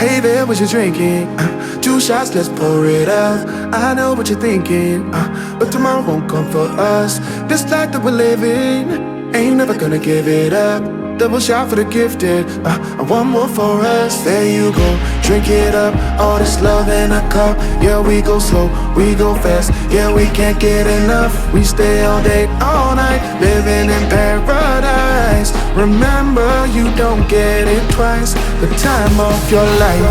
Hey there, what you drinking? 2 shots, let's pour it out. I know what you're thinking, but tomorrow won't come for us. This life that we're living, ain't never gonna give it up. Double shot for the gifted, and one more for us. There you go, drink it up. All this love in a cup. Yeah, we go slow, we go fast. Yeah, we can't get enough. We stay all day, all night, living in paradise. Remember, you don't get it twice. The time of your life.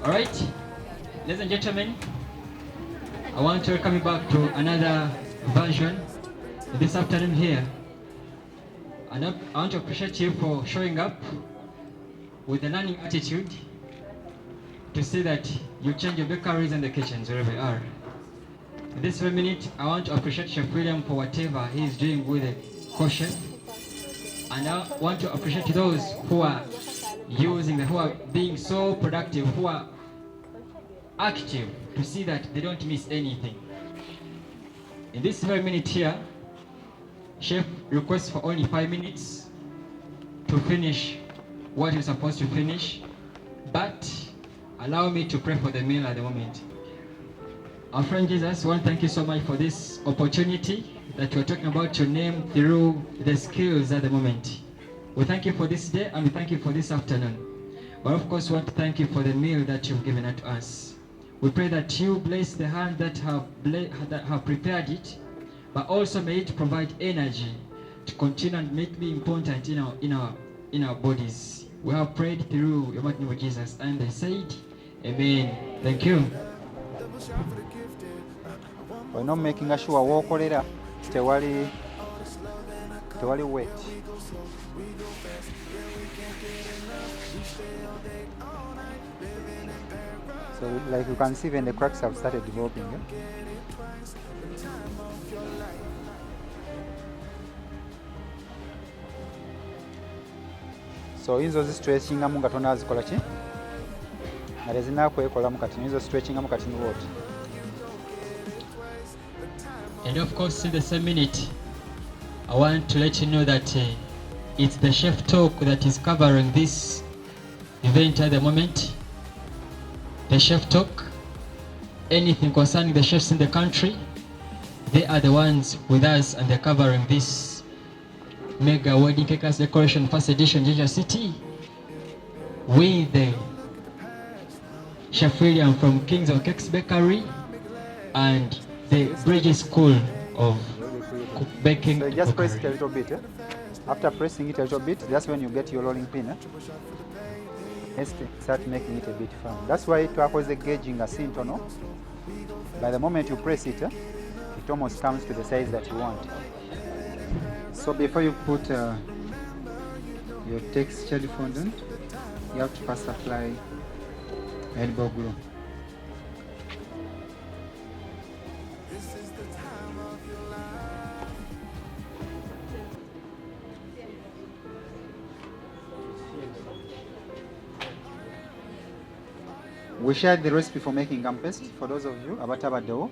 Alright, ladies and gentlemen, I want to welcome you back to another version this afternoon here. And I want to appreciate you for showing up with a learning attitude to see that you change your bakeries and the kitchens wherever you are. In this very minute, I want to appreciate Chef William for whatever he is doing with the co-chef. And I want to appreciate those who are who are being so productive, who are active to see that they don't miss anything. In this very minute here, Chef requests for only 5 minutes to finish what you're supposed to finish, but allow me to pray for the meal at the moment. Our friend Jesus, I want to thank you so much for this opportunity that we're talking about your name through the skills at the moment. We thank you for this day and we thank you for this afternoon. But of course, we want to thank you for the meal that you've given unto us. We pray that you bless the hand that have prepared it, but also may it provide energy to continue and make me important in our bodies. We have prayed through your mighty name of Jesus, and they said, Amen. Thank you. We're not making sure wokolera tewali wet. So like you can see when the cracks have started developing. So inzo stretching amu nga tonazikola ki? Nga tezinakwekola kati inzo stretching amu kati what? And of course, in the same minute, I want to let you know that it's the Chef Talk that is covering this event at the moment. The Chef Talk, anything concerning the chefs in the country, they are the ones with us and they're covering this mega wedding cakes decoration first edition Ginger City with the Chef William from Kings of Cakes Bakery and the Bridges School of Baking. So just press it a little bit. After pressing it a little bit, that's when you get your rolling pin. Let's start making it a bit firm. That's why it was the gauging a syntono. By the moment you press it, it almost comes to the size that you want. So before you put your textured fondant, you have to first apply elbow glue. We shared the recipe for making gum paste. For those of you about dough,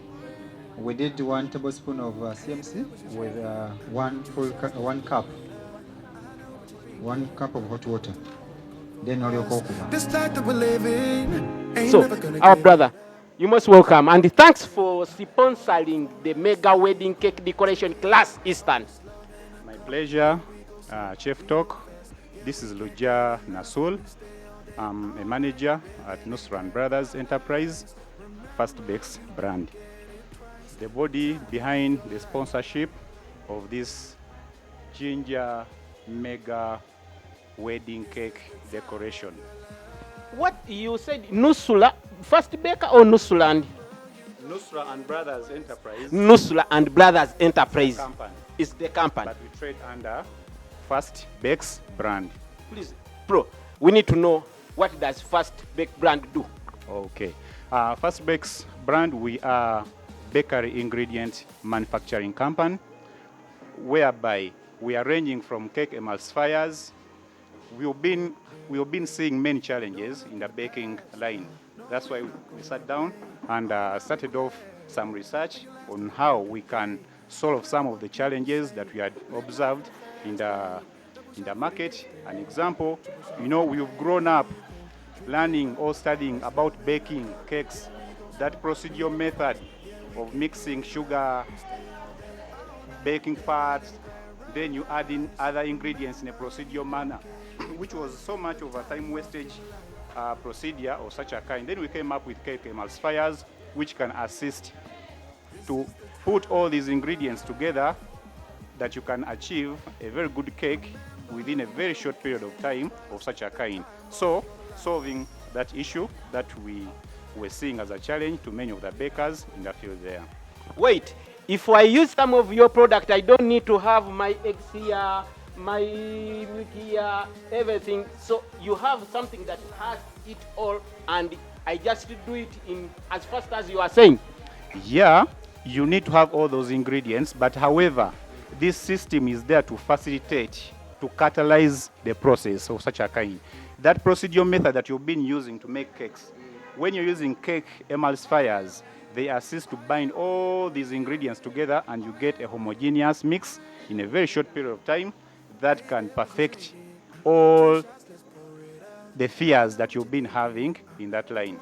we did 1 tablespoon of CMC with 1 cup of hot water. Then all your cocoa. So, our brother, you most welcome, and thanks for sponsoring the mega wedding cake decoration class Eastern. My pleasure, Chef Talk. This is Luja Nasul. I'm a manager at Nusra & Brothers Enterprise, First Bakes brand. The body behind the sponsorship of this ginger mega wedding cake decoration. What you said, Nusra, First Baker or Nusra? Nusra & Brothers Enterprise. Nusra & Brothers Enterprise is the company. But we trade under First Bakes brand. Please, bro, we need to know, what does First Bake brand do? Okay. First Bakes brand, we are bakery ingredient manufacturing company, whereby we are ranging from cake emulsifiers. We've been seeing many challenges in the baking line. That's why we sat down and started off some research on how we can solve some of the challenges that we had observed in the market. An example, we've grown up learning or studying about baking cakes, that procedure method of mixing sugar, baking fats, then you add in other ingredients in a procedural manner, which was so much of a time wastage procedure of such a kind. Then we came up with cake emulsifiers, which can assist to put all these ingredients together that you can achieve a very good cake within a very short period of time of such a kind. So solving that issue that we were seeing as a challenge to many of the bakers in the field there. Wait, if I use some of your product, I don't need to have my eggs here, my milk here, everything. So you have something that has it all, and I just do it in as fast as you are saying. Yeah, you need to have all those ingredients, but however, this system is there to facilitate, to catalyze the process of such a kind. That procedure method that you've been using to make cakes, when you're using cake emulsifiers, they assist to bind all these ingredients together and you get a homogeneous mix in a very short period of time that can perfect all the fears that you've been having in that line.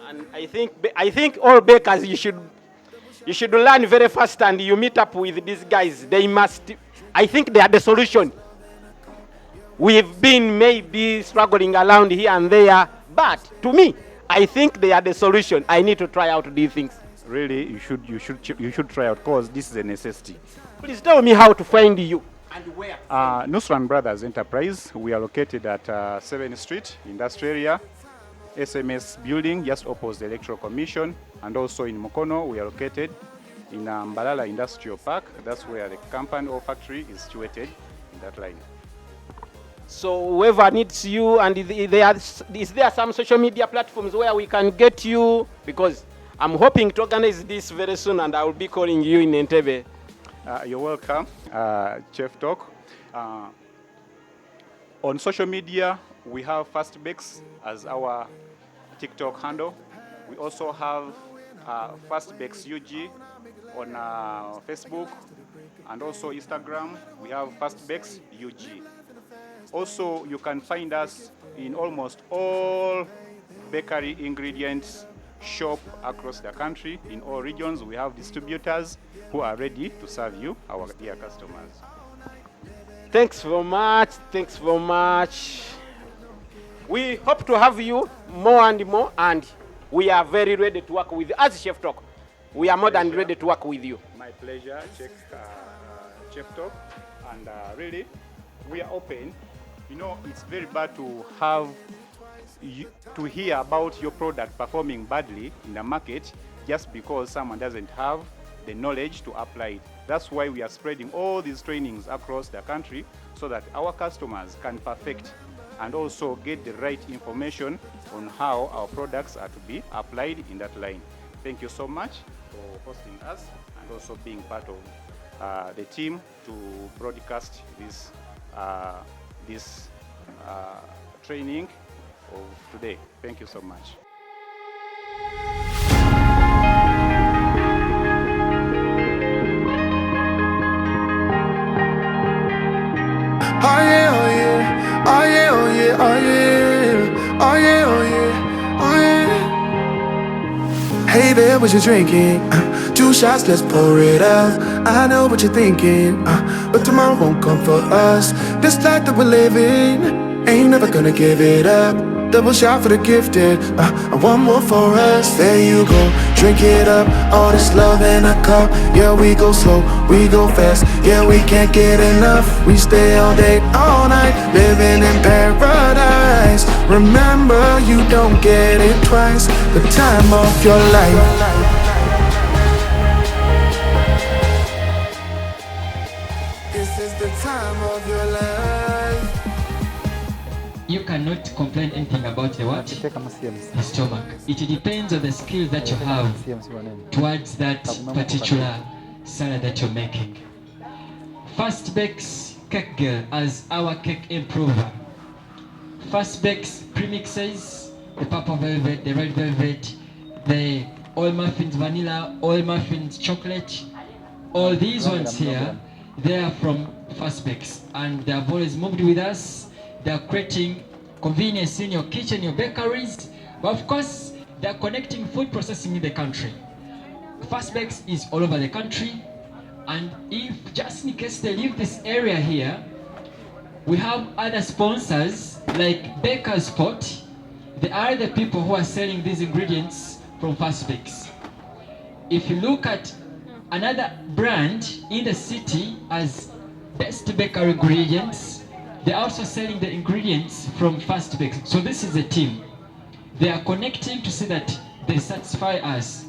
And I think all bakers, you should learn very fast, and you meet up with these guys. I think they are the solution. We've been maybe struggling around here and there, but to me, I think they are the solution. I need to try out these things. Really, you should try out, because this is a necessity. Please tell me how to find you and where. Nusran Brothers Enterprise, we are located at 7th Street, Industrial Area, SMS building, just opposite the Electoral Commission, and also in Mukono, we are located in Mbalala Industrial Park. That's where the company or factory is situated in that line. So whoever needs you, and is there some social media platforms where we can get you? Because I'm hoping to organize this very soon, and I will be calling you in Entebbe. You're welcome, Chef Talk. On social media, we have Fast Bakes as our TikTok handle. We also have Fast Bakes UG on Facebook, and also Instagram. We have Fast Bakes UG. Also, you can find us in almost all bakery ingredients shop across the country. In all regions, we have distributors who are ready to serve you, our dear customers. Thanks very much. Thanks very much. We hope to have you more and more, and we are very ready to work with you. As Chef Talk, we are more than ready to work with you. My pleasure, Chef Talk, and really, we are open. It's very bad to hear about your product performing badly in the market just because someone doesn't have the knowledge to apply it. That's why we are spreading all these trainings across the country so that our customers can perfect and also get the right information on how our products are to be applied in that line. Thank you so much for hosting us and also being part of the team to broadcast this training of today. Thank you so much. Oh yeah, oh yeah, oh yeah, oh yeah, oh yeah, oh yeah, oh yeah, oh yeah. Hey there, what you drinking? 2 shots, let's pour it out. I know what you're thinking, but tomorrow won't come for us. This life that we're living, ain't never gonna give it up. Double shot for the gifted, and one more for us. There you go, drink it up. All this love in a cup. Yeah, we go slow, we go fast. Yeah, we can't get enough. We stay all day, all night, living in paradise. Remember, you don't get it twice. The time of your life. This is the time of your life. You cannot complain anything about the what? The stomach. It depends on the skill that you have towards that particular salad that you're making. Fast Bakes Cake Girl as our cake improver. Fast Bakes premixes, the purple velvet, the red velvet, the oil muffins vanilla, oil muffins chocolate. All these ones here, they are from Fast Bakes, and they have always moved with us. They are creating convenience in your kitchen, your bakeries, but of course, they are connecting food processing in the country. Fast Bakes is all over the country, and if just in case they leave this area here, we have other sponsors like Baker's Spot. They are the people who are selling these ingredients from Fast Bakes. If you look at another brand in the city as Best Bakery Ingredients, they're also selling the ingredients from Fast Bakes. So this is a team. They are connecting to see that they satisfy us.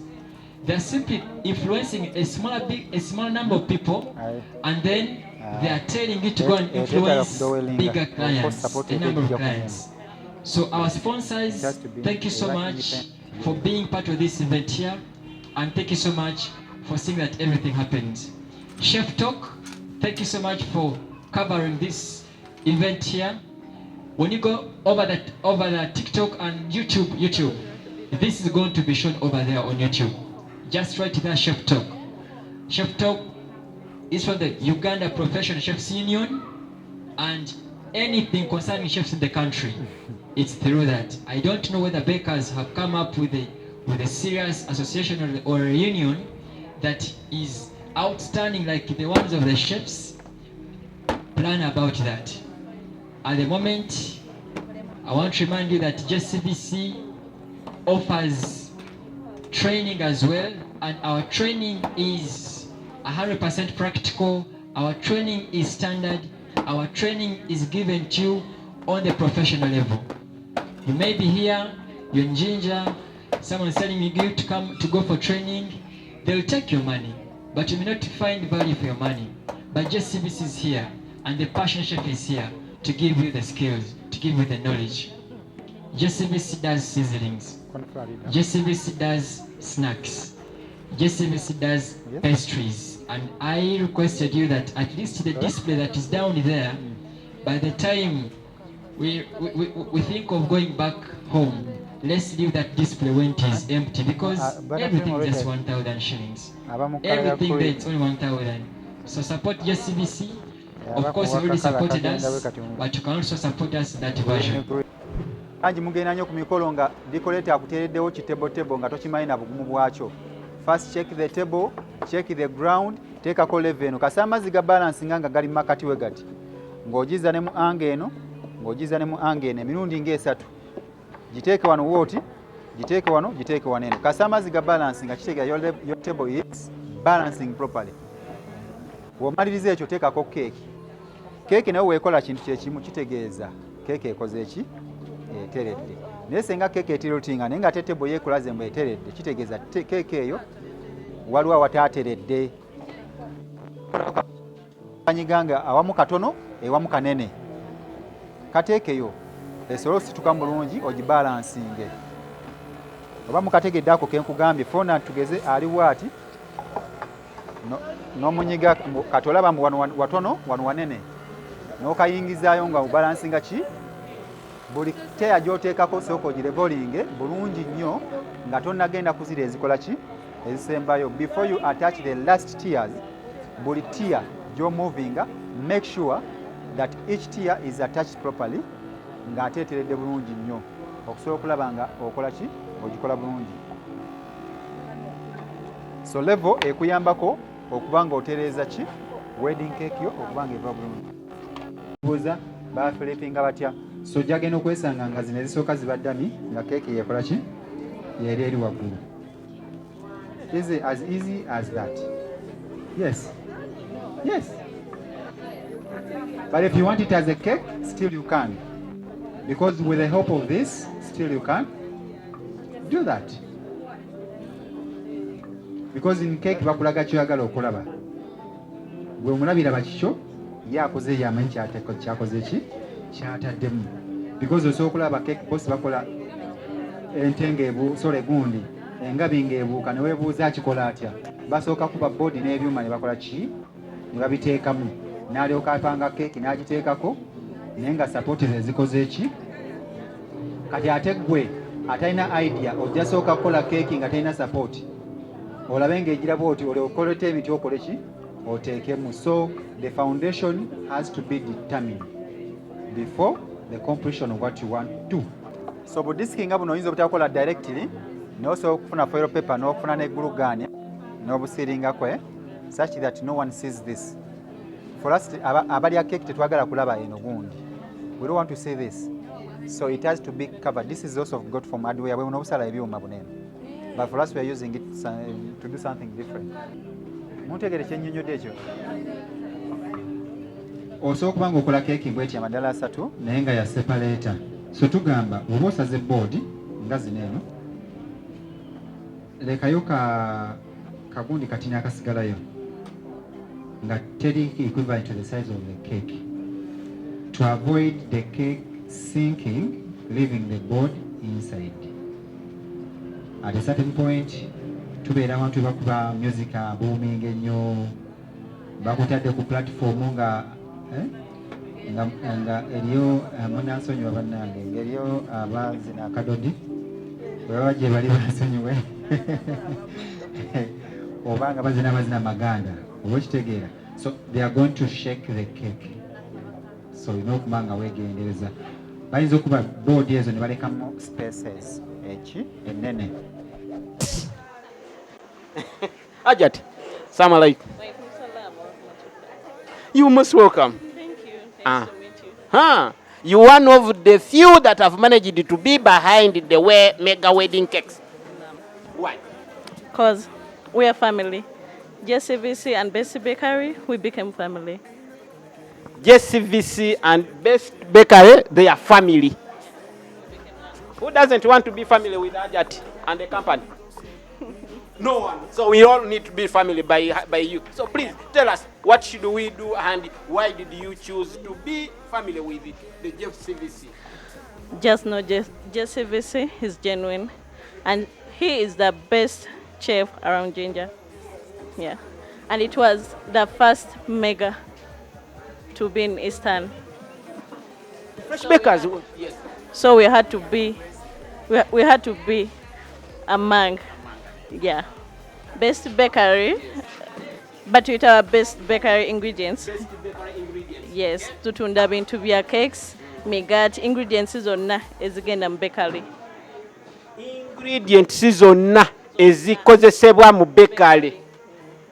They're simply influencing a small number of people, and then they are telling it to go and influence bigger clients, a number of clients. So our sponsors, thank you so much for being part of this event here, and thank you so much for seeing that everything happens. Chef Talk, thank you so much for covering this event here. When you go over the TikTok and YouTube, this is going to be shown over there on YouTube. Just write there Chef Talk. Chef Talk is from the Uganda Professional Chefs Union, and anything concerning chefs in the country, it's through that. I don't know whether bakers have come up with a serious association or a union that is outstanding like the ones of the chefs. Plan about that. At the moment, I want to remind you that JCVC offers training as well, and our training is 100% practical. Our training is standard. Our training is given to you on the professional level. You may be here, you're in Ginger, someone's telling you to go for training. They'll take your money, but you may not find value for your money. But JCVC is here, and the passion chef is here to give you the skills, to give you the knowledge. JCVC does sizzlings. JCVC does snacks. JCVC does pastries. And I requested you that at least the display that is down there, by the time we think of going back home, let's leave that display when it is empty, because everything is just 1,000 shillings. Everything there it's only 1,000. So support JCVC. Of course, you already supported us, but you can also support us in that version. Anji mugenda nnyo ku mikolo nga decorator akuteereddewo kitebo nga tokimanyi na bugumu bwakyo. First check the table, check the ground, teekako level eno. Kasa amazzi ga balance nga gali makati we gati. Ng'ogiza ne mu ange eno, ng'ogiza ne mu ange eno emirundi ng'esatu. Giteeke wano wooti, giteeke wano, giteeke wano eno. Kasa amazzi ga balance nga kitegeeza your table is balancing properly. Bw'omaliriza ekyo teekako keeki. Keeki nawe weekola kintu kyekimu kitegeeza keeki ekoze eki? Eteredde. Naye senga keeki etirutinga naye nga tebo yeekolaze mbu eteredde, kitegeeza keeki eyo waliwo awataateredde. Kanyiganga awamu katono, ewamu kanene. Kateekeyo esobola osituka bulungi ogibalansinge. Oba mukategedde ako ke nkugambye fona tugeze aliwo ati n'omunyiga katolaba mbu watono wano wanene n'okayingizaayo nga ubalansinga ki buli teya gy'oteekako sooka ogirevolinge bulungi nnyo nga tonnagenda kuzira ezikola ki ezisembayo. Before you attach the last tiers, buli tier gy'omovinga make sure that each tier is attached properly ng'ate eteredde bulungi nnyo okusobola okulaba nga okola ki ogikola bulungi. So level ekuyambako okuba nga otereeza ki wedding cake yo okuba nga eva bulungi. Buuza bafilipinga batya, so gyagenda okwesanga nga zino ezisooka zibaddami nga keeki yekola ki yeri eri waggulu. Is it as easy as that? Yes. Yes. But if you want it as a cake, still you can. Because with the help of this, still you can do that. Because in cake bakulaga kyoyagala okulaba. Gwe omulabira bakikyo ye akoze yamanyi kyakoze ki kyataddemu. Because osobola okulaba cake bosi bakola entengeebu sole gundi engabi ng'ebuuka ne weebuuza akikola atya. Basooka kuba boodi n'ebyuma ne bakola ki ne babiteekamu n'alyoka apanga keeki n'agiteekako naye nga sapoti ze zikoze ki. Kati ate gwe atalina idea ojja sooka kukola keeki nga talina support olabe ng'egiraba oti okoleta emiti okole ki oteekemu. So the foundation has to be determined before the completion of what you want to do. So budiskinga buno oyinza obutakola directly n'osobola okufuna foil paper n'okufuna ne glugani n'obusiringa kwe such that no one sees this. For us abalya cake tetwagala kulaba eno gundi. We don't want to see this. So it has to be covered. This is also got from hardware where unobusala ebyuma bunene. But for us we are using it to do something different. Muntegere kyennyonnyodde ekyo. Osobola okuba ng'okola keeki bw'eti amadala 3 naye nga ya separator. So tugamba oba osaze board nga zino eno lekayo kagundi katini akasigalayo nga teri equivalent to the size of the cake to avoid the cake sinking, leaving the board inside. At a certain point tubeera abantu bakuba music booming ennyo bakutadde ku platform nga eriyo munansonyiwa bannange ngeriyo abazina akadodi bwebaba gye bali basonyiwe oba nga bazina amazina maganda oba okitegeera. So they are going to shake the cake, so olina okuba nga weegendereza. Bayinza okuba boodi ezo ne balekamu spaces eki ennene. Ajat, salamu alaikum. You most welcome. Thank you. Nice to meet you. Huh. You one of the few that have managed to be behind the mega wedding cakes. Why? Because we are family. JCVC and Best Bakery, we became family. JCVC and Best Bakery, they are family. Who doesn't want to be family with Ajat and the company? No one. So we all need to be family by you. So please tell us, what should we do and why did you choose to be family with the JCVC? Just know JCVC is genuine, and he is the best chef around Ginger. Yeah, and it was the first mega to be in Eastern. Fresh bakers, yes. So we had to be among, yeah, best bakery, but with our best bakery ingredients. Best bakery ingredients. Yes, tutunda bintu bya cakes, migati, ingredients zonna ezigenda mu bakery. Ingredients zonna ezikozesebwa mu bakery.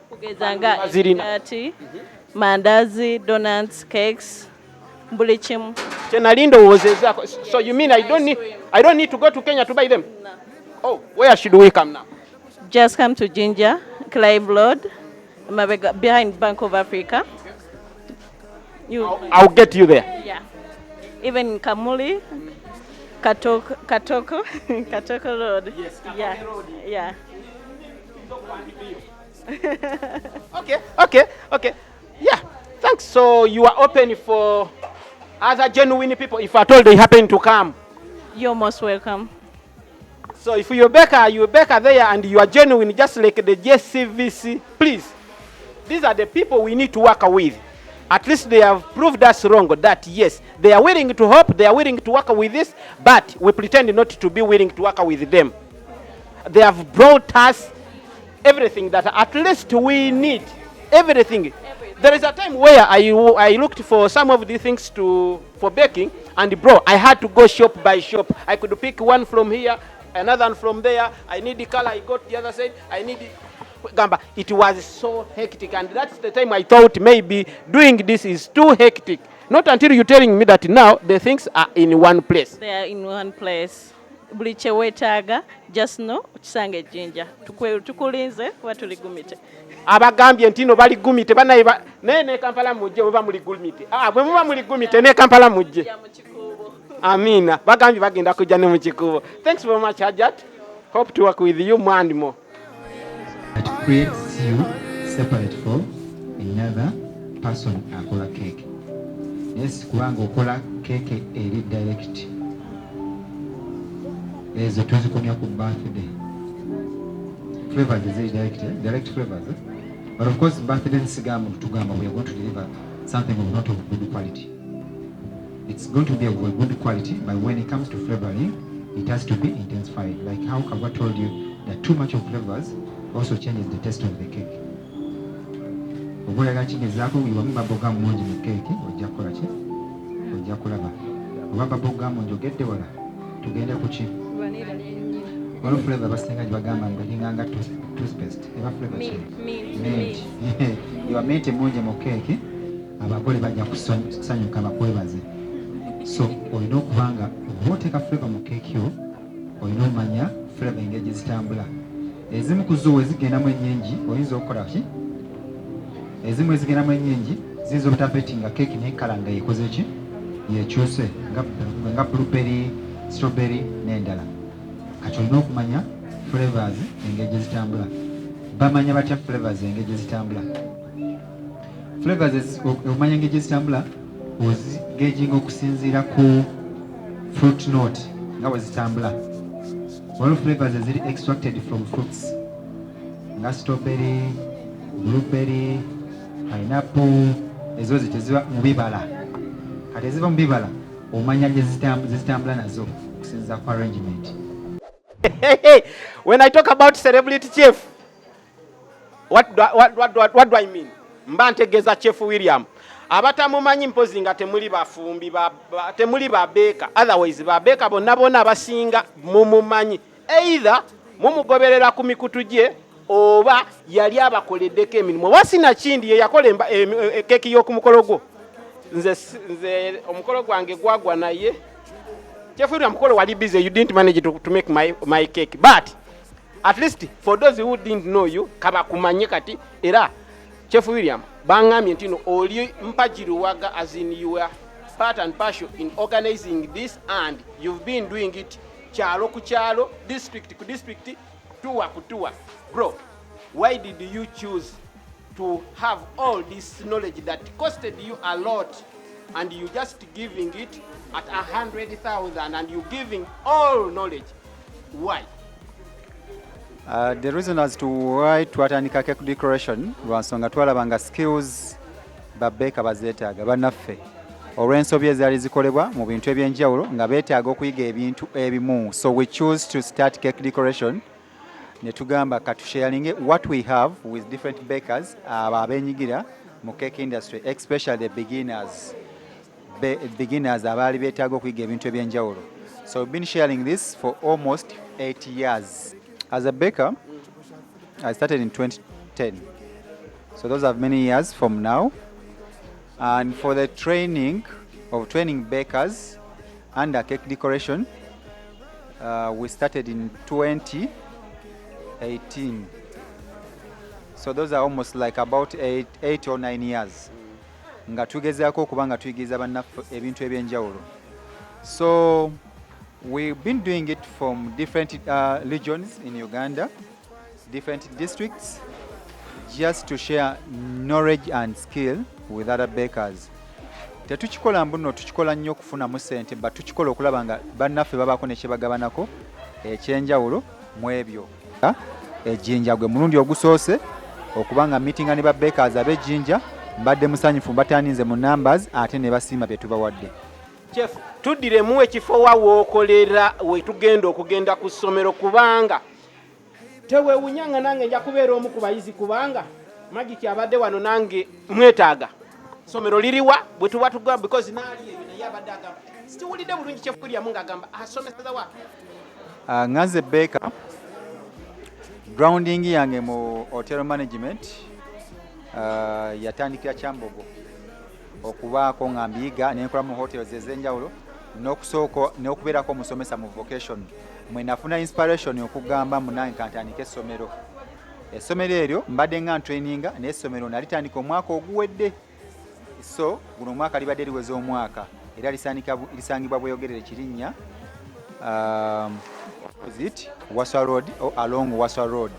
Kugeza nga migati, mandazi, donuts, cakes, buli kimu. Kyenali ndowoozezaako. So you mean I don't need to go to Kenya to buy them? No. Oh, where should we come now? Just come to Ginger, Clive Road, behind Bank of Africa. I'll get you there. Yeah. Even in Kamuli, Katoko Road. Yes, Katoko yeah. Road. Yeah. Okay. Yeah, thanks. So you are open for other genuine people if at all they happen to come. You're most welcome. So if you're a baker there and you are genuine, just like the JCVC, please. These are the people we need to work with. At least they have proved us wrong that yes, they are willing to help, they are willing to work with this, but we pretend not to be willing to work with them. They have brought us everything that at least we need. Everything. There is a time where I looked for some of the things for baking, and bro, I had to go shop by shop. I could pick one from here, another one from there. I need the color, I got the other side. I need the Gamba. It was so hectic, and that's the time I thought maybe doing this is too hectic. Not until you're telling me that now the things are in one place. They are in one place. Buli kyewetaaga, just know kisange Ginger. Tukulinze watuligumite. Abagambye ntino bali gumite banaye ne Kampala mujje bwe bamuli gumite. Bwe muba muli gumite ne Kampala mujje. Amina. Bagambye bagenda kujja ne mu kikubo. Thanks very much, Ajat. Hope to work with you more and more. It creates you separate from another person akola cake. Yes, kubanga okola cake eri direct. Ezo tuzikomya ku birthday. Flavors is direct flavors. But of course, birthday nsigamba tugamba we are going to deliver something of not of good quality. It's going to be of good quality, but when it comes to flavoring, it has to be intensified. Like how Kava told you that too much of flavors also changes the taste of the cake. Oboyaga kigezaako wiwamu bubblegum mungi mu cake ojja kukola ki? Ojja kulaba. Oba bubblegum njogedde wala tugende ku ki? Waliwo flavor basinga gye bagamba ng'eringanga toothpaste. Eba flavor ki? Mint. Iwa mint mungi mu cake abagole bajja kusanyuka bakwebaze. So olina okubanga oba oteeka flavor mu cake yo olina omanya flavor engeri zitambula. Ezimu ku zo wezigendamu ennyingi oyinza okukola ki? Ezimu ezigendamu ennyingi ziyinza obutafeetinga cake n'ekala nga yekoze ki? Yekyuse nga blueberry, strawberry n'endala. Kati olina okumanya flavors engeri gye zitambula. Bamanya batya flavors engeri gye zitambula? Flavors omanya engeri gye zitambula ozigeginga okusinziira ku fruit note nga bwe zitambula. Waliwo flavors eziri extracted from fruits nga strawberry, blueberry, pineapple, ezo ziteziba mu bibala. Kati eziva mu bibala omanya gye zitambula nazo okusinziira ku arrangement. When I talk about celebrity chef, what do I mean? Mba ntegeeza Chef William. Abatamumanyi mpozi nga temuli bafumbi temuli babeeka, otherwise babeeka bonna abasinga mumumanyi. Either mumugoberera ku mikutu gye oba yali abakoleddeko emirimu. Wasina kindi ye yakola keki y'okumukolo gwo. Nze omukolo gwange gwagwa naye. Chef William mukolo wali busy, you didn't manage to make my cake. But at least for those who didn't know you, kaba kumanye kati era Chef William bangambye ntino oli mpajiruwaga as in you were part and parcel in organizing this, and you've been doing it kyalo ku kyalo, district ku district, tour ku tour. Bro, why did you choose to have all this knowledge that costed you a lot, and you just giving it at 100,000 and you giving all knowledge? Why? The reason as to why twatandika cake decoration lwansonga twalabanga skills babeeka bazeetaaga bannaffe olw'ensobi ezaali zikolebwa mu bintu ebyenjawulo nga beetaaga okuyiga ebintu ebimu. So we choose to start cake decoration ne tugamba katusharinge what we have with different bakers abeenyigira mu cake industry, especially the beginners abaali beetaaga okuyiga ebintu ebyenjawulo. So we've been sharing this for almost 8 years. As a baker, I started in 2010. So those are many years from now. And for the training bakers under cake decoration, we started in 2018. So those are almost like about 8 or 9 years. Nga tugezaako okuba nga tuyigiriza bannaffe ebintu ebyenjawulo. So we've been doing it from different regions in Uganda, different districts, just to share knowledge and skill with other bakers. Tetukikola mbuno tukikola nnyo okufunamu ssente, but tukikola okulaba nga bannaffe babaako ne kye bagabanako ekyenjawulo mu ebyo. Ejjinja gwe mulundi ogusoose okuba nga meetinga ne bakers ab'ejjinja, mbadde musanyufu mbataninze mu numbers ate ne basiima bye tubawadde. Chef, tuddiremu ekifo wa wookolera we tugenda okugenda ku ssomero, kubanga teweewunyanga nange nja kubeera omu ku bayizi, kubanga Magiki abadde wano nange mwetaaga. Ssomero liriwa bwe tuba tugamba because naali eyo naye abadde agamba sikiwulidde bulungi Chef William ng'agamba asomeseza wa? Nganze baker, grounding yange mu hotel management yatandikira Kyambogo okubaako nga mbiyiga nenkola mu hotels ez'enjawulo n'okubeerako omusomesa mu vocation. Mwe nafuna inspiration okugamba munange kantandika essomero. Essomero eryo mbadde nga ntraininga n'essomero nalitandika omwaka oguwedde. So guno omwaka libadde liweza omwaka era lisangibwa Bweyogerere Kirinnya opposite Waswa Road or along Waswa Road.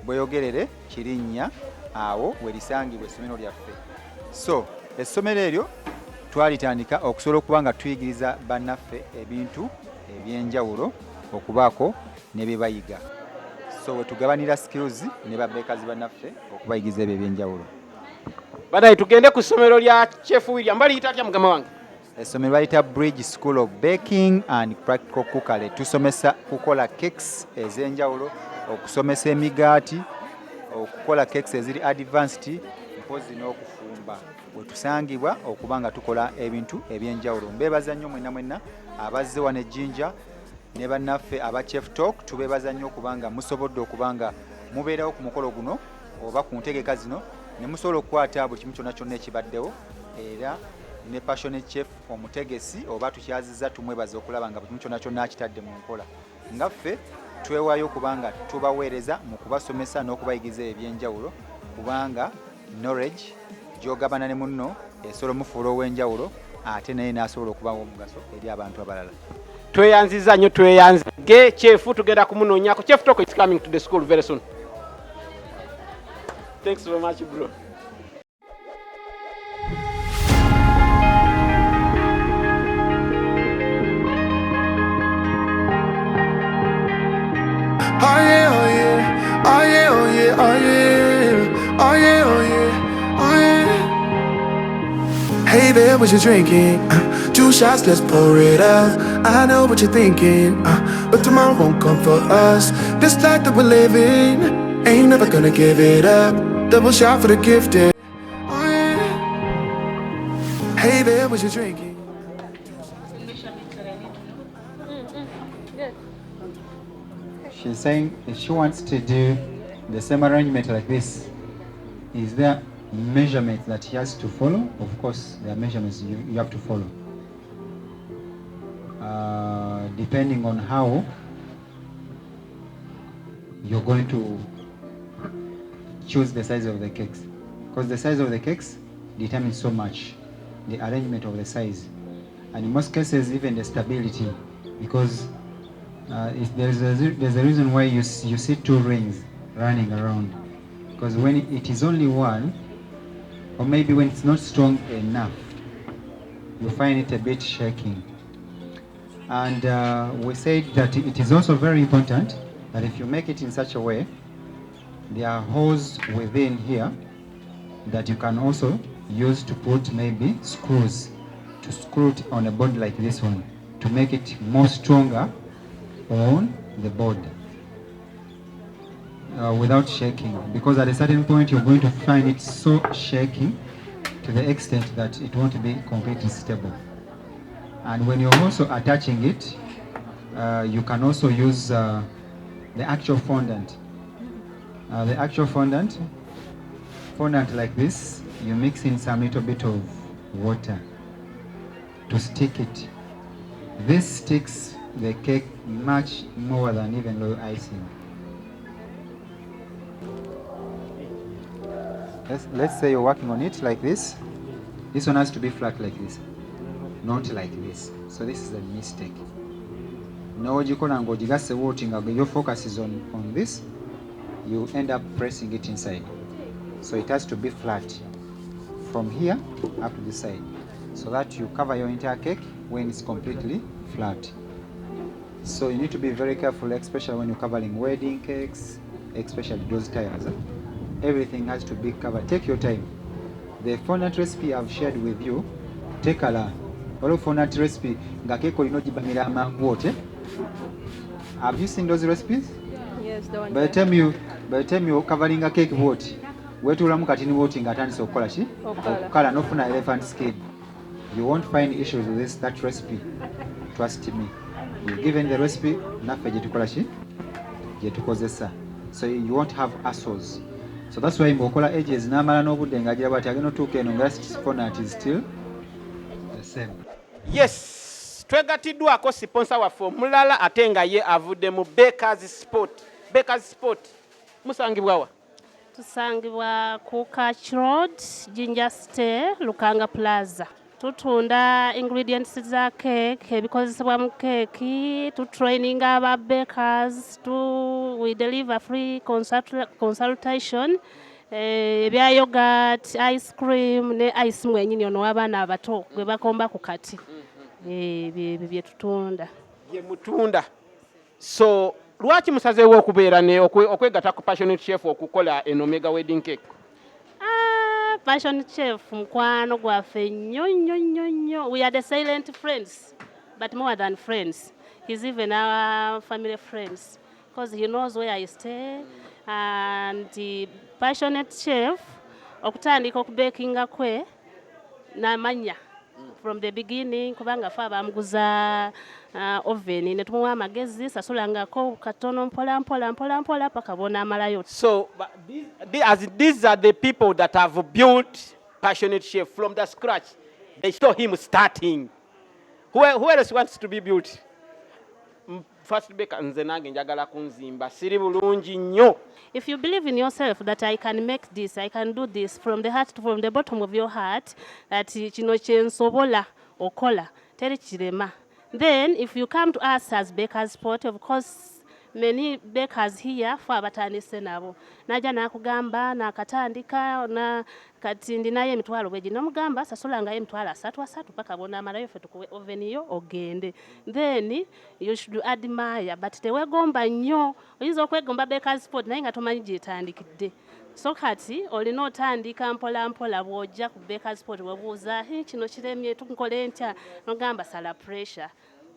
Bweyogerere Kirinnya awo we lisangibwa essomero lyaffe. So essomero eryo twalitandika okusobola okuba nga tuyigiriza bannaffe ebintu ebyenjawulo okubaako ne bye bayiga. So we tugabanira skills ne babakers bannaffe okubayigiriza ebyo ebyenjawulo. Badayi tugende ku ssomero lya Chef William. Baliyita atya mugama wange? essomero bayita Bridge School of Baking and Practical Cookery. Tusomesa kukola cakes ez'enjawulo, okusomesa emigaati, okukola cakes eziri advanced, mpozi n'okufumba. Bwe tusangibwa okuba nga tukola ebintu eby'enjawulo. Mbeebaza nnyo mwenna abazze wano e Jinja ne bannaffe aba Chef Talk, tubeebaza nnyo okuba nga musobodde okuba nga mubeerawo ku mukolo guno oba ku ntegeka zino ne musobola okukwata buli kimu kyonna ekibaddewo, era ne passionate chef omutegesi oba tukyazizza tumwebaza okulaba nga buli kimu kyonna akitadde mu nkola. Ngaffe twewaayo okuba nga tubaweereza mu kubasomesa n'okubayigiza ebyenjawulo, kubanga knowledge gy'ogabana ne munno esobola omufuula ow'enjawulo ate naye n'asobola okubawo omugaso eri abantu abalala. Tweyanziza nnyo, tweyanzige. Chef tugenda kumunoonyako. Chef Talk is coming to the school very soon. Thanks so much, bro. Oh yeah, oh yeah, oh yeah, oh yeah, oh yeah, oh yeah, oh yeah, oh yeah. Hey there, what you drinking? 2 shots, let's pour it out. I know what you're thinking, but tomorrow won't come for us. This life that we're living, ain't never gonna give it up. Double shot for the gifted. Oh yeah. Hey there, what you drinking? She's saying if she wants to do the same arrangement like this, is there measurements that she has to follow? Of course, there are measurements you have to follow. Depending on how you're going to choose the size of the cakes. Because the size of the cakes determines so much the arrangement of the size. And in most cases, even the stability, because there's a reason why you see 2 rings running around. Because when it is only one, or maybe when it's not strong enough, you find it a bit shaking. And we said that it is also very important that if you make it in such a way, there are holes within here that you can also use to put maybe screws, to screw it on a board like this one, to make it more stronger on the board without shaking, because at a certain point you're going to find it so shaking to the extent that it won't be completely stable. And when you're also attaching it, you can also use the actual fondant. The actual fondant like this, you mix in some little bit of water to stick it. This sticks the cake much more than even low icing. Let's say you're working on it like this. This one has to be flat like this, not like this. So this is a mistake. Now your focus is on this, you end up pressing it inside. So it has to be flat from here up to the side, so that you cover your entire cake when it's completely flat. So you need to be very careful, especially when you're covering wedding cakes, especially those tiles. Everything has to be covered. Take your time. The fondant recipe I've shared with you, take a learn. All fondant recipe, have you seen those recipes? Yes, the one. By the time you're covering a cake, what? Where to ram katini voting at so kolashi? Okala no funa elephant skin. You won't find issues with that recipe. Trust me. You've given the recipe, nafe jetukolashi, jetukozesa. So you won't have assholes. So that's why mbokola edges namala no budenga jira bati ageno tuke no rest fondant is still the same. Yes, twegatiddwako sponsor waffe omulala ate nga ye avudde mu Bakers Sport. Bakers Sport musangibwa wa? Tusangibwa ku Catch Road, Jinja City, Lukanga Plaza. Tutunda ingredients za cake, ebikozesebwa mu cake, tu training aba bakers, we deliver free consultation, ebya yogurt, ice cream ne ice mwenyini ono abaana abato gwe bakomba ku kati. Bye tutunda. Ye mutunda. So lwaki musazeewo okubeera ne okwegatta ku passionate chef okukola an Omega wedding cake? passion chef mkwano gwaffe nnyo. We are the silent friends, but more than friends. He's even our family friends because he knows where I stay. And the passionate chef, okutandika okubakinga kwe namanya from the beginning kubanga fa bamuguza oven ne tumuwa amagezi sasulangako katono mpola paka bona amalayo. So these are the people that have built Passionate Chef from the scratch. They saw him starting. Who else wants to be built? First baker nze nange njagala kunzimba siri bulungi nnyo. If you believe in yourself that I can make this, I can do this from the heart, from the bottom of your heart, that kino kyensobola okola teri kirema. Then if you come to us as bakers sport, of course many bakers here for abatandise nabo. Naja nakugamba nakatandika na kati ndinaye emitwalo bweji nomugamba sasulanga emitwalo 3 paka bona amalayo fe tukuwe oven yo ogende. Then you should admire, but tewegomba nnyo. Oyinza okwegomba bakers sport naye nga tomanyi gyetandikidde. So kati olina otandika mpola bw'ojja ku bakers sport webuuza kino kiremye tukole ntya nogamba sala pressure.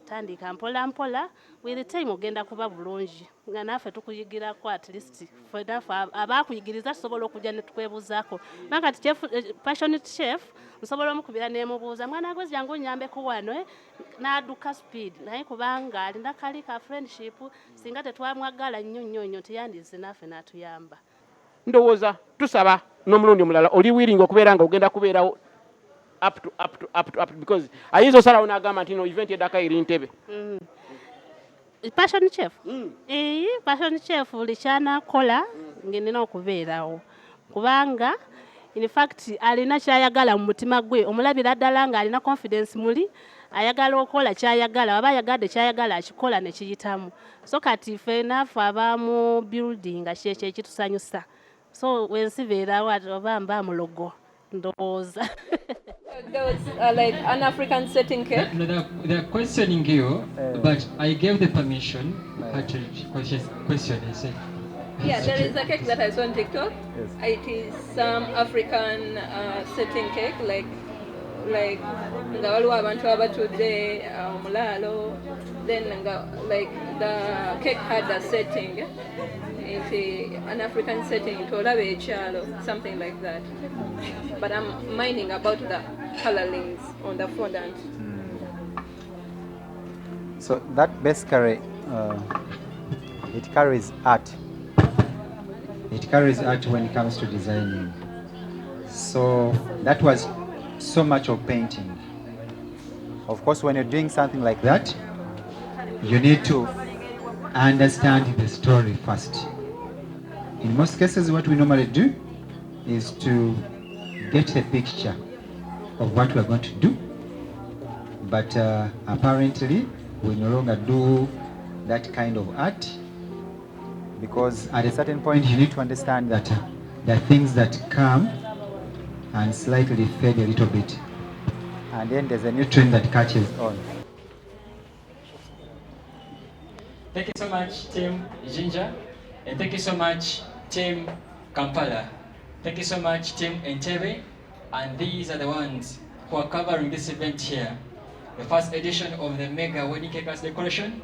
Tandika mpola with time ogenda kuba bulungi nga naffe tukuyigirako at least fedafa abakuyigiriza sobola okujja ne tukwebuzaako nakati chef passionate chef nsobola omukubira nemubuuza mwana gwe jangu nyambeko wano n'adduka speed naye kubanga alinda kali ka friendship singa tetwamwagala nnyo teyandize naffe n'atuyamba. Ndowooza tusaba n'omulundi omulala oli willing okubeera nga ogenda kubeerawo up to because ayinza osalawo n'agamba nti no event edaka eri Ntebe. Passion chef? Passion chef lichana kola ngenina okubeerawo kubanga in fact alina kyayagala mu mutima gwe omulabira ddala nga alina confidence muli ayagala okola kyayagala aba yagadde kyayagala akikola ne kiyitamu. So kati fena faba mu building kyekyo ekitusanyusa. So wensibeerawo oba mba mulogo ndowooza. There was like an African setting cake. No, they're questioning you, but I gave the permission to question. I said, yeah, there is a cake that I saw on TikTok. Yes. It is some African setting cake, like nga waliwo abantu abatudde omulalo. Then like the cake had a setting. An African setting, something like that. But I'm minding about the colorings on the fondant. So that basically it carries art. It carries art when it comes to designing. So that was so much of painting. Of course, when you're doing something like that, you need to understand the story first. In most cases, what we normally do is to get a picture of what we're going to do. But apparently, we no longer do that kind of art because at a certain point, you need to understand that there are things that come and slightly fade a little bit. And then there's a new trend that catches on. Thank you so much, Team Ginger, and thank you so much, Team Kampala. Thank you so much, Team Entebbe, and these are the ones who are covering this event here. The first edition of the Mega Wedding Cake Arts Decoration,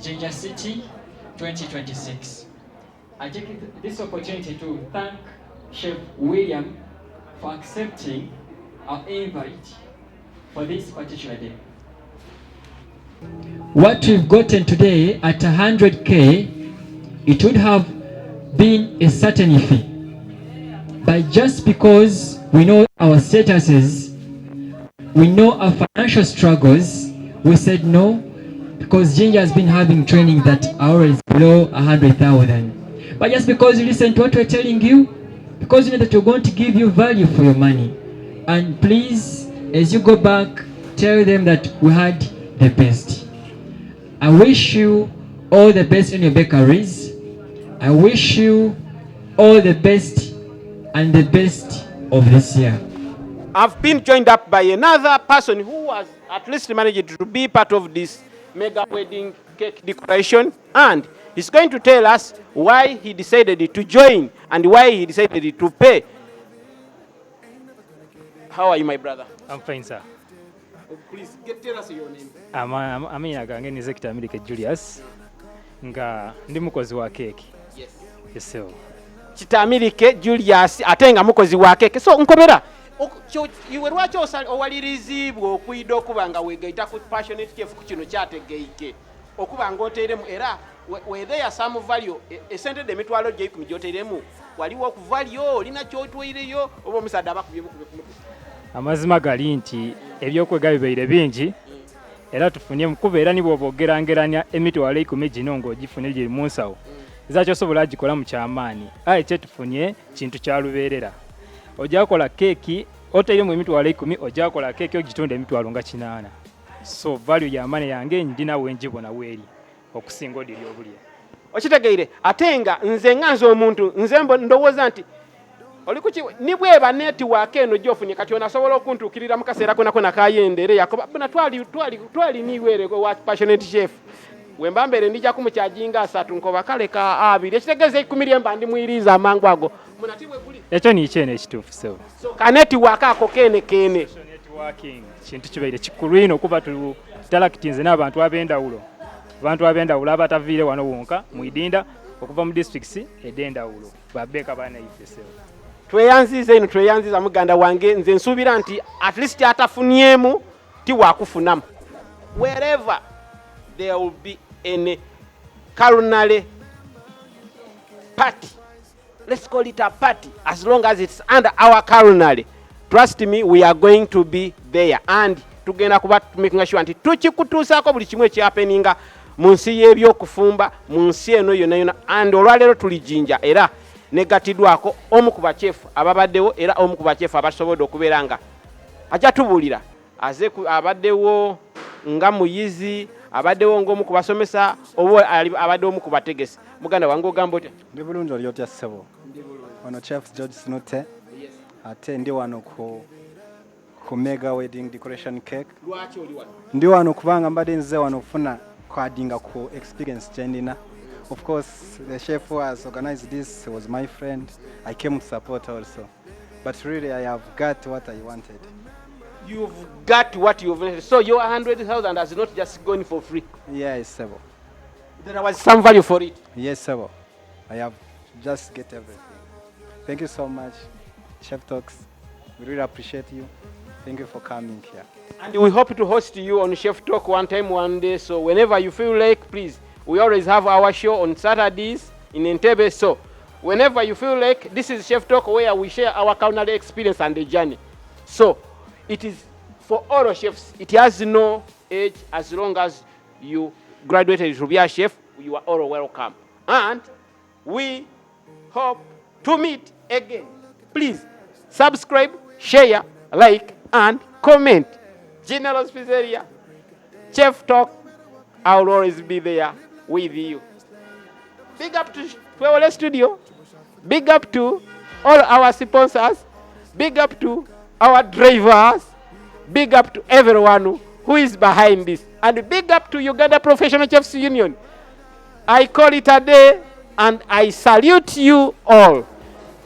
Ginger City 2026. I take this opportunity to thank Chef William for accepting our invite for this particular day. What we've gotten today at 100K, it would have been a certain fee. But just because we know our statuses, we know our financial struggles, we said no, because Ginger has been having training that are always below 100,000. But just because you listen to what we're telling you, because you know that we're going to give you value for your money. And please, as you go back, tell them that we had the best. I wish you all the best in your bakeries. I wish you all the best and the best of this year. I've been joined up by another person who was at least managed to be part of this mega wedding cake decoration, and he's going to tell us why he decided to join and why he decided to pay How are you, my brother? I'm fine, sir. Please tell us your name. Amina gange nize Kitamirike Julius nga ndi mukozi wa keke. Yes. Yes, sir. Kitamirike Julius atenga mukozi wa keke. So nkobera iwe lwaki owalirizibwa okuyida okuba nga weegaita ku passionate chef ku kino kyategeike okuba nga oteeremu era whether ya some value esente emitwalo gye 10 gy'oteeremu waliwo okuvalyo olina kyotweireyo oba omusadde abakubyemu ku mutwe. Amazima gali nti ebyokwega bibeire bingi era tufunye mukubeera ni bw'obogerangeranya emitwalo 10 gino ng'ogifune giri mu nsawo ezakyosobola gikola mu kyamaani aye kyetufunye kintu kya lubeerera. Ojakola keeki oteiremu emitwalo 10 ojakola keeki ogitunda emitwalo nga 8. So value ya maani yange ndina wenjibona weeri okusinga odiri obulya. Okitegeire atenga nze nganze omuntu nze ndowooza nti oli kuki ni bweba network eno gyofunye kati onasobola okuntukirira mu kaseera konako nakayendere yakoba bana twali niwere wa passionate chef wemba mbere ndija kumukyajinga 3 nkoba kaleka 2 ekitegeeze 10 mba ndi mwiriza amangu ago munatibwe kuli ekyo ni kyene ekituufu so ka network ako kene networking kintu kibaire kikulu ino kuba tutalakitinze n'abantu ab'endawulo abantu ab'endawulo abataviire wano wonka mu Idinda okuva mu districts ed'endawulo babeka bana ifesewo tweyanziza muganda wange nze nsuubira nti at least atafunyemu ti wakufunamu. Wherever there will be any culinary party, let's call it a party, as long as it's under our culinary, trust me, we are going to be there and tugenda kuba making sure nti tukikutuusaako buli kimu ekyapeninga mu nsi y'ebyokufumba mu nsi eno yonna and olwaleero tulijinja era negatiddwako omu ku bachefu ababaddewo era omu ku bachefu abasobodde okubeera nga ajja tubuulira abaddewo nga muyizi abaddewo ng'omu ku basomesa oba abadde omu ku bategesi. Muganda wange ogamba otya? Ndi bulungi oli otya ssebo? Ono Chef George Snute ate ndi wano ku mega wedding decoration cake. Lwaki oli wano? Ndi wano kubanga mbadde nze wano okufuna kwadinga ku experience kyendina. Of course, the chef who has organized this was my friend. I came to support also. But really, I have got what I wanted. You've got what you've wanted. So your 100,000 has not just gone for free. Yes, Sebo. There was some value for it. Yes, Sebo. I have just get everything. Thank you so much, Chef Talks. We really appreciate you. Thank you for coming here. And we hope to host you on Chef Talk one time, one day. So whenever you feel like, please. We always have our show on Saturdays in Entebbe. So whenever you feel like, this is Chef Talk where we share our culinary experience and the journey. So it is for all chefs. It has no age. As long as you graduated to be a chef, you are all welcome. And we hope to meet again. Please subscribe, share, like, and comment. General Pizzeria, Chef Talk, I will always be there with you. Big up to Twewole Studio. Big up to all our sponsors. Big up to our drivers. Big up to everyone who is behind this. And big up to Uganda Professional Chefs Union. I call it a day and I salute you all.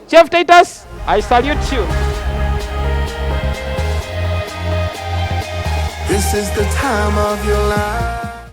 Chef Titus, I salute you. This is the time of your life.